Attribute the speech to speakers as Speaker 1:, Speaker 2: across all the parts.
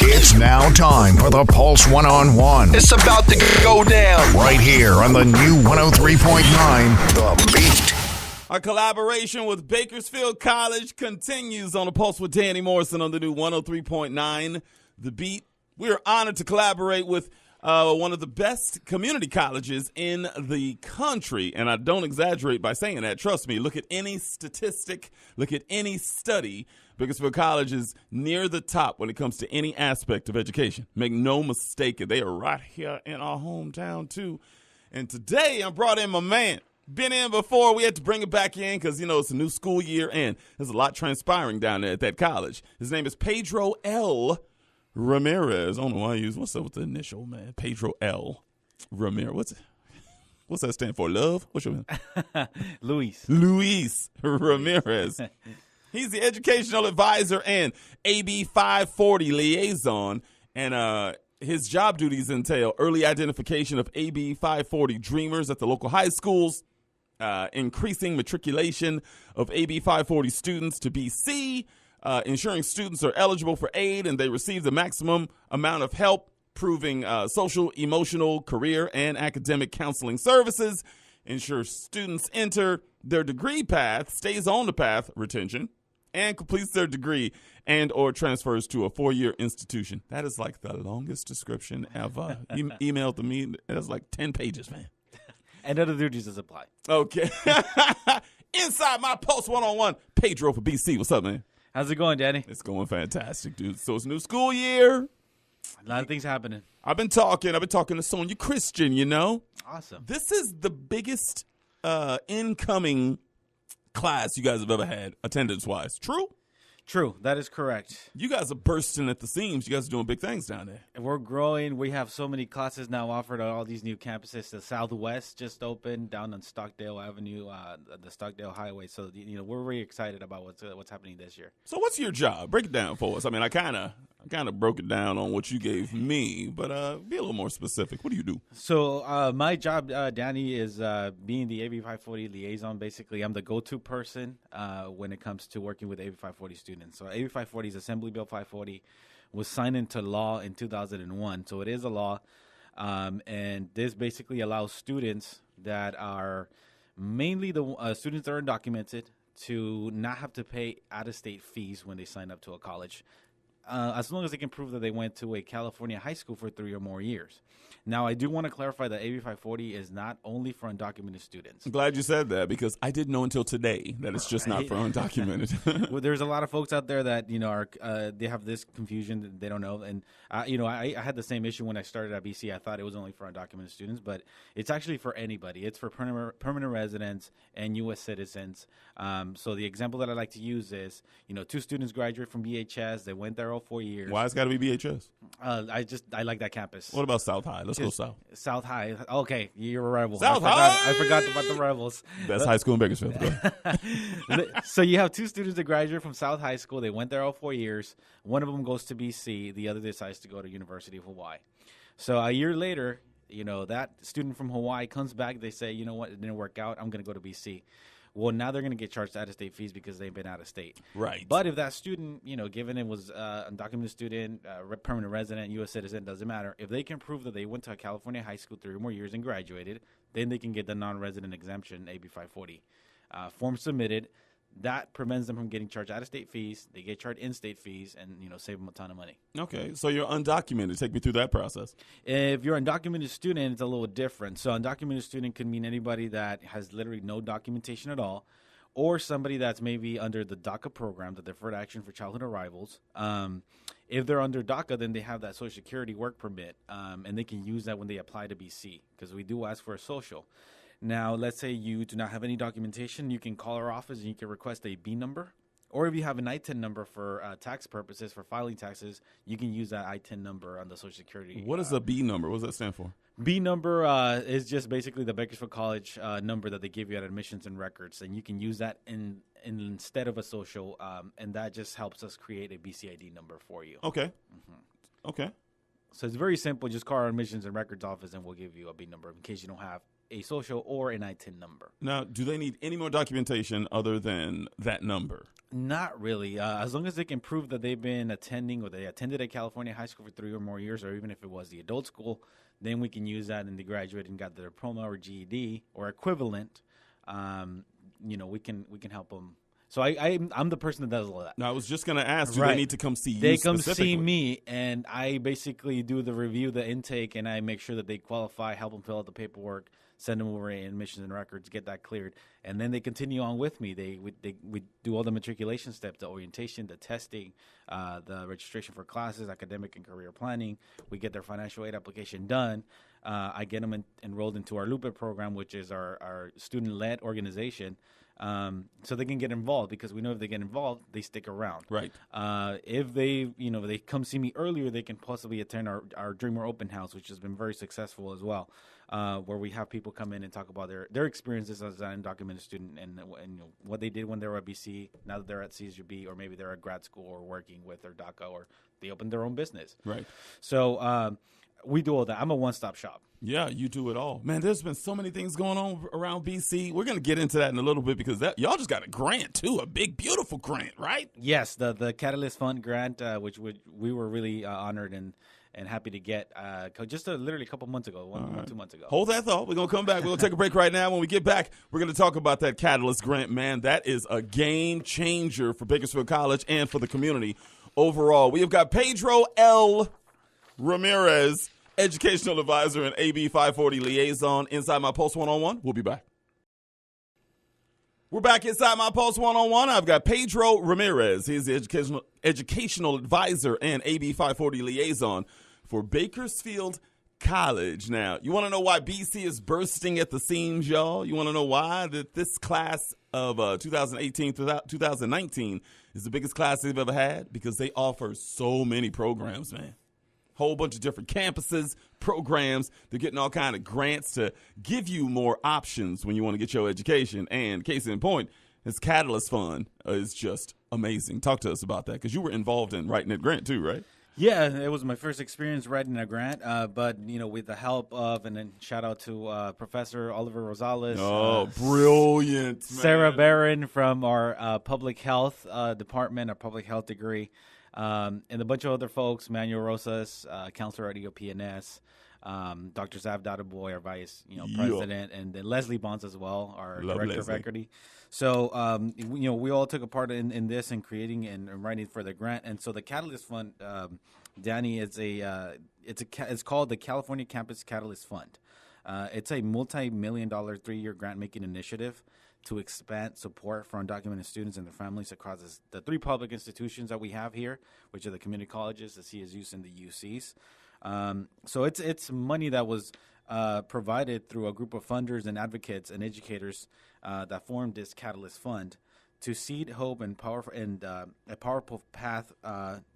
Speaker 1: It's now time for the Pulse One-on-One.
Speaker 2: It's about to go down.
Speaker 1: Right here on the new 103.9 The Beat.
Speaker 3: Our collaboration with Bakersfield College continues on the Pulse with Danny Morrison on the new 103.9 The Beat. We are honored to collaborate with one of the best community colleges in the country. And I don't exaggerate by saying that. Trust me, look at any statistic, look at any study. Bakersfield College is near the top when it comes to any aspect of education. Make no mistake, they are right here in our hometown, too. And today I brought in my man. Been in before. We had to bring it back in because, it's a new school year and there's a lot transpiring down there at that college. His name is Pedro L. Ramirez. I don't know why I use, what's up with the initial, man? Pedro L. Ramirez. What's that stand for? Love? What's your name? Luis Ramirez. He's the educational advisor and AB 540 liaison, and his job duties entail early identification of AB 540 dreamers at the local high schools, increasing matriculation of AB 540 students to BC, ensuring students are eligible for aid and they receive the maximum amount of help, proving social, emotional, career, and academic counseling services, ensure students enter their degree path, stays on the path, retention, and completes their degree and or transfers to a 4-year institution. That is like the longest description ever. Emailed to me. That's like 10 pages, man.
Speaker 4: And other duties does apply.
Speaker 3: Okay. Inside my Pulse One-on-One, Pedro for BC. What's up, man?
Speaker 4: How's it going, Danny?
Speaker 3: It's going fantastic, dude. So it's new school year.
Speaker 4: A lot of things happening.
Speaker 3: I've been talking to Sonia Christian,
Speaker 4: Awesome.
Speaker 3: This is the biggest incoming class you guys have ever had, attendance-wise. True?
Speaker 4: True. That is correct.
Speaker 3: You guys are bursting at the seams. You guys are doing big things down there.
Speaker 4: And we're growing. We have so many classes now offered on all these new campuses. The Southwest just opened down on Stockdale Avenue, the Stockdale Highway. So, we're really excited about what's happening this year.
Speaker 3: So what's your job? Break it down for us. I mean, I kind of broke it down on what you gave me, but be a little more specific. What do you do?
Speaker 4: So my job, Danny, is being the AB 540 liaison. Basically, I'm the go-to person when it comes to working with AB 540 students. So AB 540 is Assembly Bill 540, was signed into law in 2001. So it is a law, and this basically allows students that are mainly the students that are undocumented to not have to pay out-of-state fees when they sign up to a college, as long as they can prove that they went to a California high school for 3 or more years. Now, I do want to clarify that AB 540 is not only for undocumented students.
Speaker 3: I'm glad you said that because I didn't know until today that it's just not for undocumented.
Speaker 4: Well, there's a lot of folks out there that, are they have this confusion that they don't know. And, I had the same issue when I started at BC. I thought it was only for undocumented students, but it's actually for anybody. It's for permanent residents and U.S. citizens. So the example that I like to use is, 2 students graduate from BHS. They went there all 4 years.
Speaker 3: Why it's got to be BHS?
Speaker 4: I like that campus.
Speaker 3: What about South High? Let's go South.
Speaker 4: South High. Okay, you're a rebel.
Speaker 3: South High.
Speaker 4: I forgot about the rebels.
Speaker 3: Best high school in Bakersfield.
Speaker 4: So you have 2 students that graduate from South High School. They went there all 4 years. One of them goes to BC. The other decides to go to University of Hawaii. So a year later, that student from Hawaii comes back. They say, you know what, it didn't work out. I'm going to go to BC. Well, now they're going to get charged out-of-state fees because they've been out of state.
Speaker 3: Right.
Speaker 4: But if that student, given it was undocumented student, permanent resident, U.S. citizen, doesn't matter. If they can prove that they went to a California high school 3 or more years and graduated, then they can get the non-resident exemption, AB 540. Form submitted. That prevents them from getting charged out-of-state fees. They get charged in-state fees and, save them a ton of money.
Speaker 3: Okay, so you're undocumented. Take me through that process.
Speaker 4: If you're an undocumented student, it's a little different. So undocumented student could mean anybody that has literally no documentation at all, or somebody that's maybe under the DACA program, the Deferred Action for Childhood Arrivals. If they're under DACA, then they have that Social Security work permit, and they can use that when they apply to BC because we do ask for a social. Now, let's say you do not have any documentation. You can call our office and you can request a B number. Or if you have an ITIN number for tax purposes, for filing taxes, you can use that ITIN number on the Social Security.
Speaker 3: What is a B number? What does that stand for?
Speaker 4: B number is just basically the Bakersfield College number that they give you at admissions and records. And you can use that instead of a social, and that just helps us create a BCID number for you.
Speaker 3: Okay. Mm-hmm. Okay.
Speaker 4: So it's very simple. Just call our admissions and records office, and we'll give you a B number in case you don't have a social or an ITIN number.
Speaker 3: Now, do they need any more documentation other than that number?
Speaker 4: Not really. As long as they can prove that they've been attending or they attended a California high school for 3 or more years, or even if it was the adult school, then we can use that in the graduate and got the diploma or GED or equivalent. We can help them. So I'm the person that does all that.
Speaker 3: Now, I was just going to ask, do
Speaker 4: Right.
Speaker 3: they need to come see you
Speaker 4: They come
Speaker 3: specifically?
Speaker 4: see me, and I basically do the review, the intake, and I make sure that they qualify, help them fill out the paperwork, send them over admissions and records, get that cleared, and then they continue on with me. We do all the matriculation steps, the orientation, the testing, the registration for classes, academic and career planning. We get their financial aid application done. I get them enrolled into our LUPE program, which is our student-led organization. So they can get involved, because we know if they get involved, they stick around.
Speaker 3: Right.
Speaker 4: If they come see me earlier, they can possibly attend our Dreamer Open House, which has been very successful as well, where we have people come in and talk about their experiences as an undocumented student and what they did when they were at BC, now that they're at CSUB, or maybe they're at grad school or working with their DACA, or they opened their own business.
Speaker 3: Right.
Speaker 4: So we do all that. I'm a one-stop shop.
Speaker 3: Yeah, you do it all. Man, there's been so many things going on around BC. We're going to get into that in a little bit, because y'all just got a grant, too, a big, beautiful grant, right?
Speaker 4: Yes, the Catalyst Fund grant, which we were really honored and happy to get just literally a couple months ago, 2 months ago.
Speaker 3: Hold that thought. We're going to come back. We're going to take a break right now. When we get back, we're going to talk about that Catalyst grant. Man, that is a game changer for Bakersfield College and for the community overall. We have got Pedro L. Ramirez, Educational Advisor and AB 540 Liaison, inside my Pulse One-on-One. We'll be back. We're back inside my Pulse One-on-One. I've got Pedro Ramirez. He's the Educational Advisor and AB 540 Liaison for Bakersfield College. Now, you want to know why BC is bursting at the seams, y'all? You want to know why that this class of 2018 through 2019 is the biggest class they've ever had? Because they offer so many programs, man. Whole bunch of different campuses, programs. They're getting all kind of grants to give you more options when you want to get your education. And case in point, this Catalyst Fund is just amazing. Talk to us about that, because you were involved in writing that grant too, right?
Speaker 4: Yeah, it was my first experience writing a grant, but with the help of, and then shout out to Professor Oliver Rosales.
Speaker 3: Oh, brilliant, man.
Speaker 4: Sarah Barron from our public health department, our public health degree. And a bunch of other folks, Manuel Rosas, counselor at EOPNS, Dr. Zav Dadaboy, our vice president, and then Leslie Bonds as well, our director of equity. So, we all took a part in this and creating and writing for the grant. And so the Catalyst Fund, Danny, is it's called the California Campus Catalyst Fund. It's a multi-million-dollar 3-year grant-making initiative to expand support for undocumented students and their families across the 3 public institutions that we have here, which are the community colleges, the CSUs, and the UCs. So it's money that was provided through a group of funders and advocates and educators that formed this Catalyst Fund to seed hope and a powerful path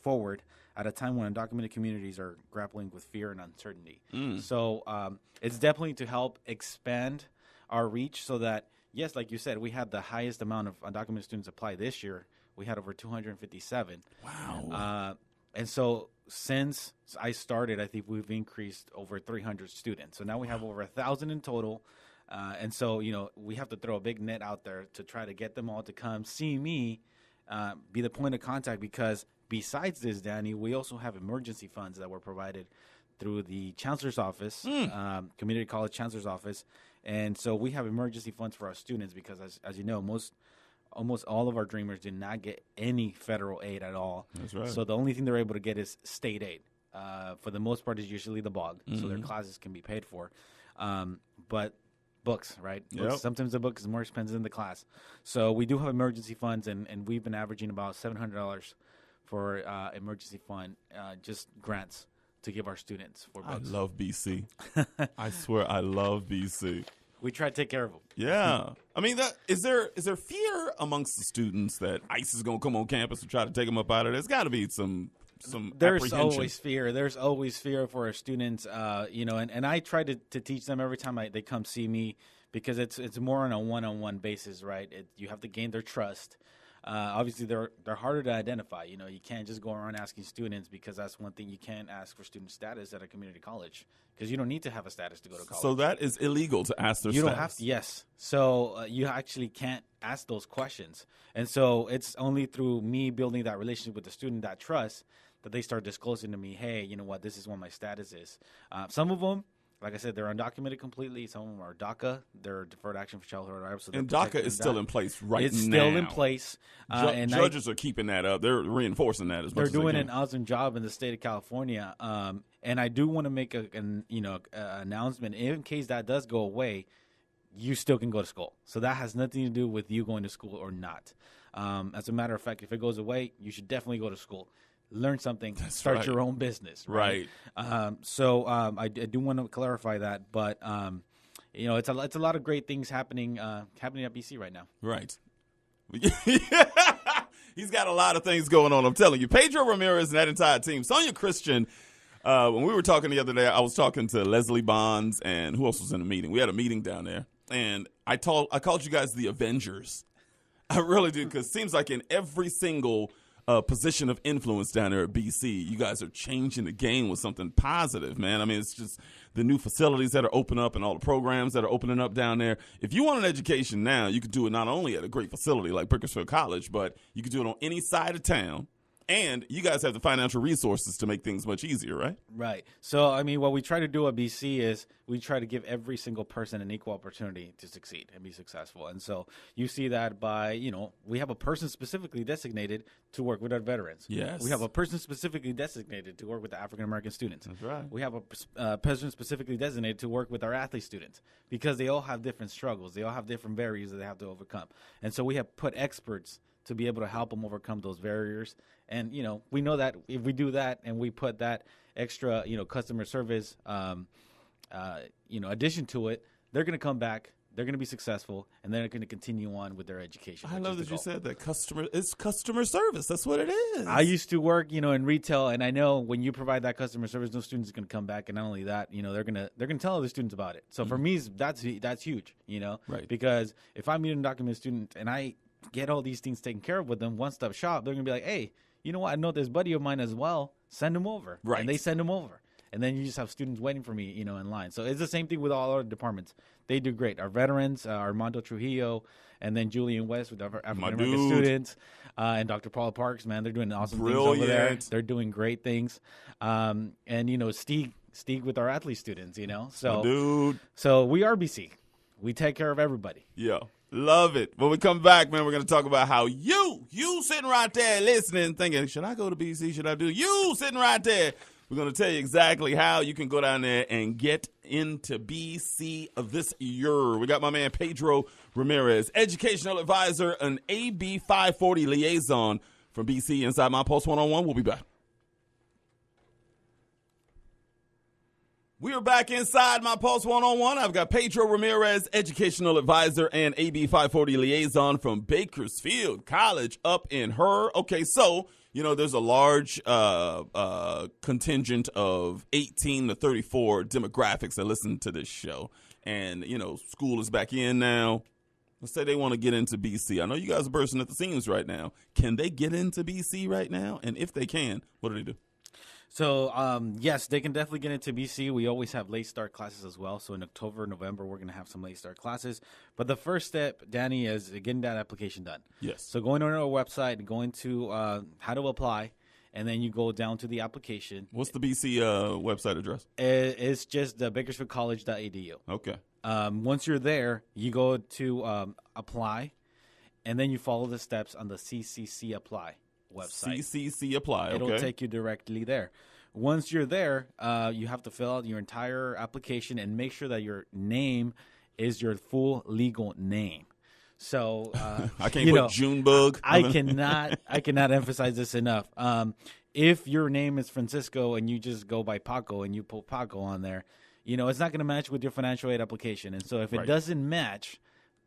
Speaker 4: forward at a time when undocumented communities are grappling with fear and uncertainty. So it's definitely to help expand our reach so that, yes, like you said, we had the highest amount of undocumented students apply this year. We had over 257.
Speaker 3: Wow.
Speaker 4: And so since I started, I think we've increased over 300 students. So now we have over 1,000 in total. And so, we have to throw a big net out there to try to get them all to come see me, be the point of contact, because besides this, Danny, we also have emergency funds that were provided through the Chancellor's Office, Community College Chancellor's Office. And so we have emergency funds for our students because, as you know, almost all of our Dreamers did not get any federal aid at all.
Speaker 3: That's right.
Speaker 4: So the only thing they're able to get is state aid. For the most part, is usually the BOG, so their classes can be paid for. But books, right?
Speaker 3: Yep.
Speaker 4: Books, sometimes the book is more expensive than the class. So we do have emergency funds, and we've been averaging about $700 for emergency fund, just grants to give our students for books.
Speaker 3: I love BC. I swear I love BC.
Speaker 4: We try to take care of them.
Speaker 3: Yeah. I mean, is there fear amongst the students that ICE is going to come on campus and try to take them up out of there? There's got to be some
Speaker 4: There's
Speaker 3: apprehension.
Speaker 4: always fear. There's always fear for our students, and I try to teach them every time they come see me, because it's more on a one-on-one basis, right? You have to gain their trust. Obviously, they're harder to identify. You know, you can't just go around asking students, because that's one thing you can't ask for student status at a community college, because you don't need to have a status to go to college.
Speaker 3: So that is illegal to ask their
Speaker 4: You
Speaker 3: status.
Speaker 4: don't have to. Yes. So you actually can't ask those questions. And so it's only through me building that relationship with the student, that trust, that they start disclosing to me, hey, you know what, this is what my status is. Some of them, like I said, they're undocumented completely. Some of them are DACA. They're Deferred Action for Childhood Arrival. So
Speaker 3: And DACA is still in place right now.
Speaker 4: It's still in place.
Speaker 3: And judges are keeping that up. They're reinforcing that as much as they can.
Speaker 4: They're doing an awesome job in the state of California. And I do want to make an announcement. In case that does go away, you still can go to school. So that has nothing to do with you going to school or not. As a matter of fact, if it goes away, you should definitely go to school. Learn something, start your own business. Right. So I do want to clarify that, but it's a lot of great things happening at BC right now.
Speaker 3: Right. He's got a lot of things going on. I'm telling you, Pedro Ramirez and that entire team. Sonia Christian. When we were talking the other day, I was talking to Leslie Bonds and who else was in the meeting. We had a meeting down there, and I called you guys the Avengers. I really do, because it seems like in every single position of influence down there at BC, you guys are changing the game with something positive, man. I mean, it's just the new facilities that are opening up and all the programs that are opening up down there. If you want an education now, you could do it not only at a great facility like Bakersfield College, but you could do it on any side of town. And you guys have the financial resources to make things much easier, right?
Speaker 4: Right. So, I mean, what we try to do at BC is we try to give every single person an equal opportunity to succeed and be successful. And so you see that by, we have a person specifically designated to work with our veterans.
Speaker 3: Yes.
Speaker 4: We have a person specifically designated to work with the African-American students.
Speaker 3: That's right.
Speaker 4: We have a person specifically designated to work with our athlete students, because they all have different struggles. They all have different barriers that they have to overcome. And so we have put experts to be able to help them overcome those barriers. And, we know that if we do that and we put that extra, customer service, addition to it, they're going to come back, they're going to be successful, and they're going to continue on with their education.
Speaker 3: I love that you said that it's customer service. That's what it is.
Speaker 4: I used to work, in retail, and I know when you provide that customer service, those students are going to come back, and not only that, they're going to tell other students about it. So for me, that's huge,
Speaker 3: right?
Speaker 4: Because if I'm an undocumented student and I get all these things taken care of with them, one-stop shop, they're going to be like, hey, you know what? I know this buddy of mine as well. Send him over.
Speaker 3: Right.
Speaker 4: And they send him over. And then you just have students waiting for me, in line. So it's the same thing with all our departments. They do great. Our veterans, Armando Trujillo, and then Julian West with our African-American students, and Dr. Paula Parks, man, they're doing awesome things over there. They're doing great things. And, Stieg with our athlete students, So we are BC. We take care of everybody.
Speaker 3: Yeah. Love it. When we come back, man, we're going to talk about how you sitting right there listening, thinking, should I go to BC? Should I do? You sitting right there. We're going to tell you exactly how you can go down there and get into BC this year. We got my man Pedro Ramirez, educational advisor, an AB 540 liaison from BC inside my Pulse 101. We'll be back. We are back inside my Pulse 101. I've got Pedro Ramirez, educational advisor and AB 540 liaison from Bakersfield College up in her. Okay, so, there's a large contingent of 18 to 34 demographics that listen to this show. And, school is back in now. Let's say they want to get into BC. I know you guys are bursting at the seams right now. Can they get into BC right now? And if they can, what do they do?
Speaker 4: So, yes, they can definitely get into BC. We always have late start classes as well. So in October, November, we're going to have some late start classes. But the first step, Danny, is getting that application done.
Speaker 3: Yes.
Speaker 4: So going on our website, going to how to apply, and then you go down to the application.
Speaker 3: What's the BC website address?
Speaker 4: It's just bakersfieldcollege.edu.
Speaker 3: Okay.
Speaker 4: Once you're there, you go to apply, and then you follow the steps on the CCC Apply website.
Speaker 3: CCC Apply, okay.
Speaker 4: It'll take you directly there. Once you're there, you have to fill out your entire application and make sure that your name is your full legal name. So
Speaker 3: I can't put Junebug.
Speaker 4: I cannot emphasize this enough. If your name is Francisco and you just go by Paco and you put Paco on there, it's not going to match with your financial aid application. And so if it doesn't match,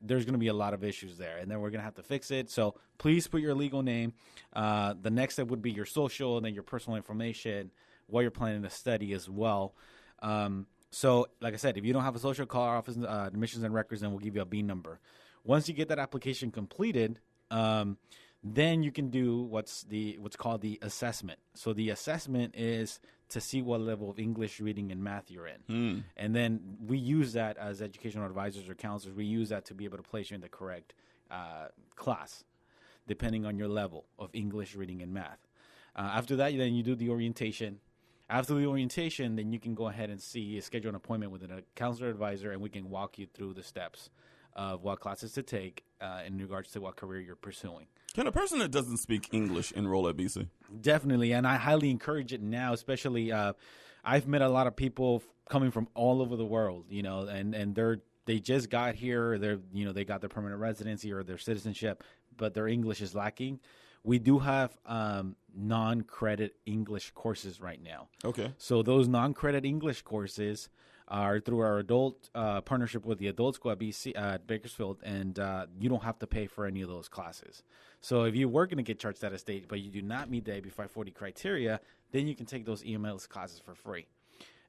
Speaker 4: there's going to be a lot of issues there, and then we're going to have to fix it. So please put your legal name. The next step would be your social, and then your personal information, what you're planning to study as well. So like I said, if you don't have a social, call our office, admissions and records, and we'll give you a B number. Once you get that application completed, Then you can do what's called the assessment. So the assessment is to see what level of English, reading, and math you're in. And then we use that as educational advisors or counselors. We use that to be able to place you in the correct class, depending on your level of English, reading, and math. After that, then you do the orientation. After the orientation, then you can go ahead and schedule an appointment with a counselor advisor, and we can walk you through the steps of what classes to take in regards to what career you're pursuing.
Speaker 3: Can a person that doesn't speak English enroll at BC?
Speaker 4: Definitely, and I highly encourage it now, especially I've met a lot of people coming from all over the world, and they just got here, they got their permanent residency or their citizenship, but their English is lacking. We do have non-credit English courses right now.
Speaker 3: Okay.
Speaker 4: So those non-credit English courses are through our adult partnership with the adult school at BC at Bakersfield, and you don't have to pay for any of those classes. So if you were going to get charged at a state, but you do not meet the AB 540 criteria, then you can take those EMLS classes for free.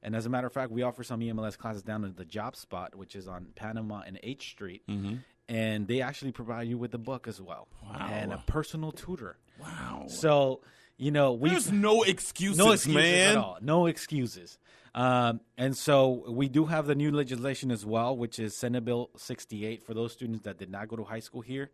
Speaker 4: And as a matter of fact, we offer some EMLS classes down at the Job Spot, which is on Panama and H Street. Mm-hmm. And they actually provide you with a book as well.
Speaker 3: Wow.
Speaker 4: And a personal tutor.
Speaker 3: Wow.
Speaker 4: So,
Speaker 3: there's no excuses, man.
Speaker 4: At all. No excuses. And so we do have the new legislation as well, which is Senate Bill 68 for those students that did not go to high school here.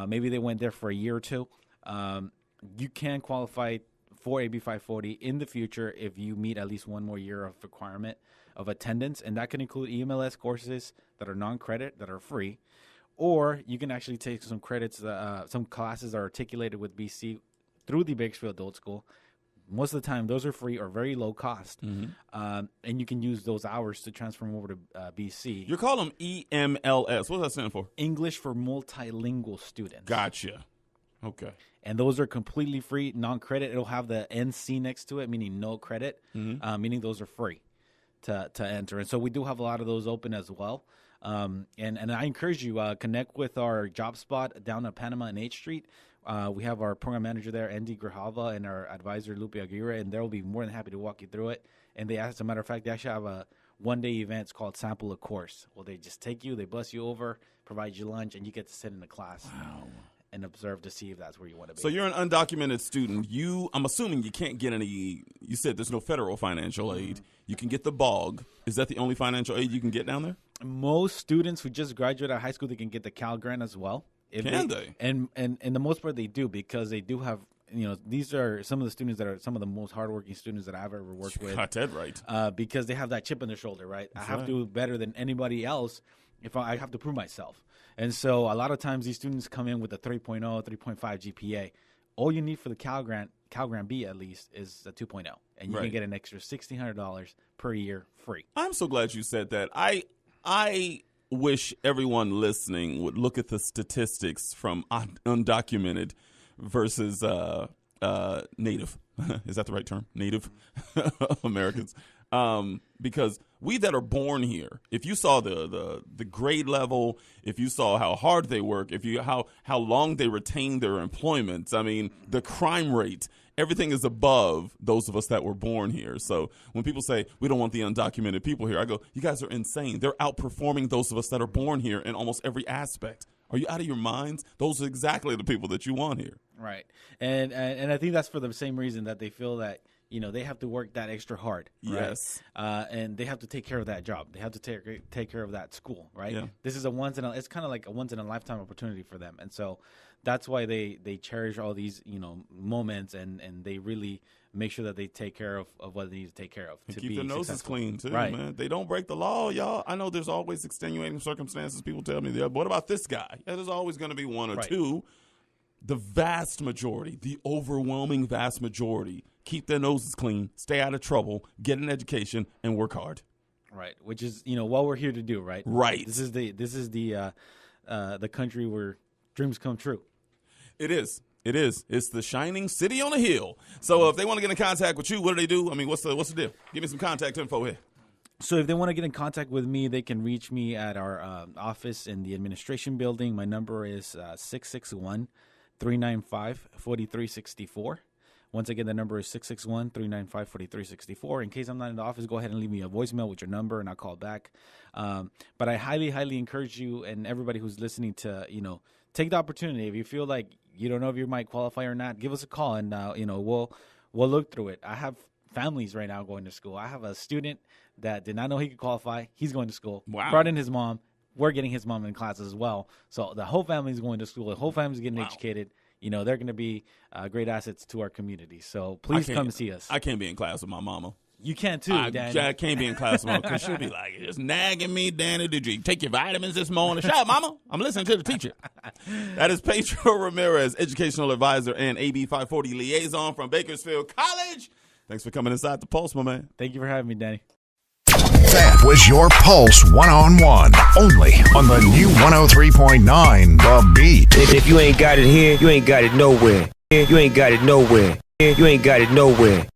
Speaker 4: Maybe they went there for a year or two. You can qualify for AB 540 in the future if you meet at least one more year of requirement of attendance, and that can include EMLS courses that are non-credit, that are free, or you can actually take some credits, some classes that are articulated with BC through the Bakersfield Adult School. Most of the time, those are free or very low cost, and you can use those hours to transfer them over to BC.
Speaker 3: You call them EMLS. What does that stand for?
Speaker 4: English for Multilingual Students.
Speaker 3: Gotcha. Okay.
Speaker 4: And those are completely free, non-credit. It'll have the NC next to it, meaning no credit, meaning those are free to enter. And so we do have a lot of those open as well. And I encourage you, connect with our Job Spot down at Panama and H Street. We have our program manager there, Andy Grijalva, and our advisor, Lupe Aguirre, and they'll be more than happy to walk you through it. And as a matter of fact, they actually have a one-day event. It's called Sample a Course. Well, they just take you, they bus you over, provide you lunch, and you get to sit in the class.
Speaker 3: Wow.
Speaker 4: And observe to see if that's where you want to be.
Speaker 3: So you're an undocumented student. I'm assuming you can't get any. You said there's no federal financial aid. You can get the BOG. Is that the only financial aid you can get down there?
Speaker 4: Most students who just graduate out of high school, they can get the Cal Grant as well.
Speaker 3: Can they?
Speaker 4: And the most part they do, because they do have. These are some of the students that are some of the most hardworking students that I've ever worked with.
Speaker 3: Got that right.
Speaker 4: Because they have that chip on their shoulder, right?
Speaker 3: That's
Speaker 4: I have to do better than anybody else if I have to prove myself. And so a lot of times these students come in with a 3.0, 3.5 GPA. All you need for the Cal Grant B at least, is a 2.0. And you can get an extra $1,600 per year free.
Speaker 3: I'm so glad you said that. I wish everyone listening would look at the statistics from undocumented versus native. Is that the right term? Native Americans. Because we that are born here, if you saw the grade level, if you saw how hard they work, if you how long they retain their employment, I mean, the crime rate, everything is above those of us that were born here. So when people say we don't want the undocumented people here, I go, you guys are insane. They're outperforming those of us that are born here in almost every aspect. Are you out of your minds? Those are exactly the people that you want here.
Speaker 4: Right. And I think that's for the same reason that they feel that, they have to work that extra hard. Right?
Speaker 3: Yes.
Speaker 4: And they have to take care of that job. They have to take care of that school, right?
Speaker 3: Yeah.
Speaker 4: This is it's kind of like a once in a lifetime opportunity for them. And so that's why they cherish all these, moments, and they really make sure that they take care of what they need to take care of.
Speaker 3: And
Speaker 4: to
Speaker 3: keep
Speaker 4: be
Speaker 3: their noses
Speaker 4: successful.
Speaker 3: clean, too,
Speaker 4: right.
Speaker 3: man. They don't break the law, y'all. I know there's always extenuating circumstances. People tell me, what about this guy? Yeah, there's always going to be one or two. The vast majority, the overwhelming vast majority, keep their noses clean, stay out of trouble, get an education, and work hard.
Speaker 4: Right, which is what we're here to do, right?
Speaker 3: Right.
Speaker 4: This is the country where dreams come true.
Speaker 3: It is. It is. It's the shining city on a hill. So if they want to get in contact with you, what do they do? I mean, what's the deal? Give me some contact info here.
Speaker 4: So if they want to get in contact with me, they can reach me at our office in the administration building. My number is 661-395-4364. Once again, the number is 661-395-4364. In case I'm not in the office, go ahead and leave me a voicemail with your number, and I'll call back. But I highly, highly encourage you and everybody who's listening to, take the opportunity. If you feel like you don't know if you might qualify or not, give us a call, and we'll look through it. I have families right now going to school. I have a student that did not know he could qualify. He's going to school.
Speaker 3: Wow.
Speaker 4: Brought in his mom. We're getting his mom in classes as well. So the whole family's going to school. The whole family's getting educated. They're going to be great assets to our community. So please come and see us.
Speaker 3: I can't be in class with my mama.
Speaker 4: You can too, Danny.
Speaker 3: I can't be in class with mama because she'll be like, just nagging me, Danny. Did you take your vitamins this morning? Shut up, mama. I'm listening to the teacher. That is Pedro Ramirez, educational advisor and AB 540 liaison from Bakersfield College. Thanks for coming inside the Pulse, my man.
Speaker 4: Thank you for having me, Danny.
Speaker 1: That was your Pulse one-on-one, only on the new 103.9 The Beat.
Speaker 5: If you ain't got it here, you ain't got it nowhere. You ain't got it nowhere. You ain't got it nowhere.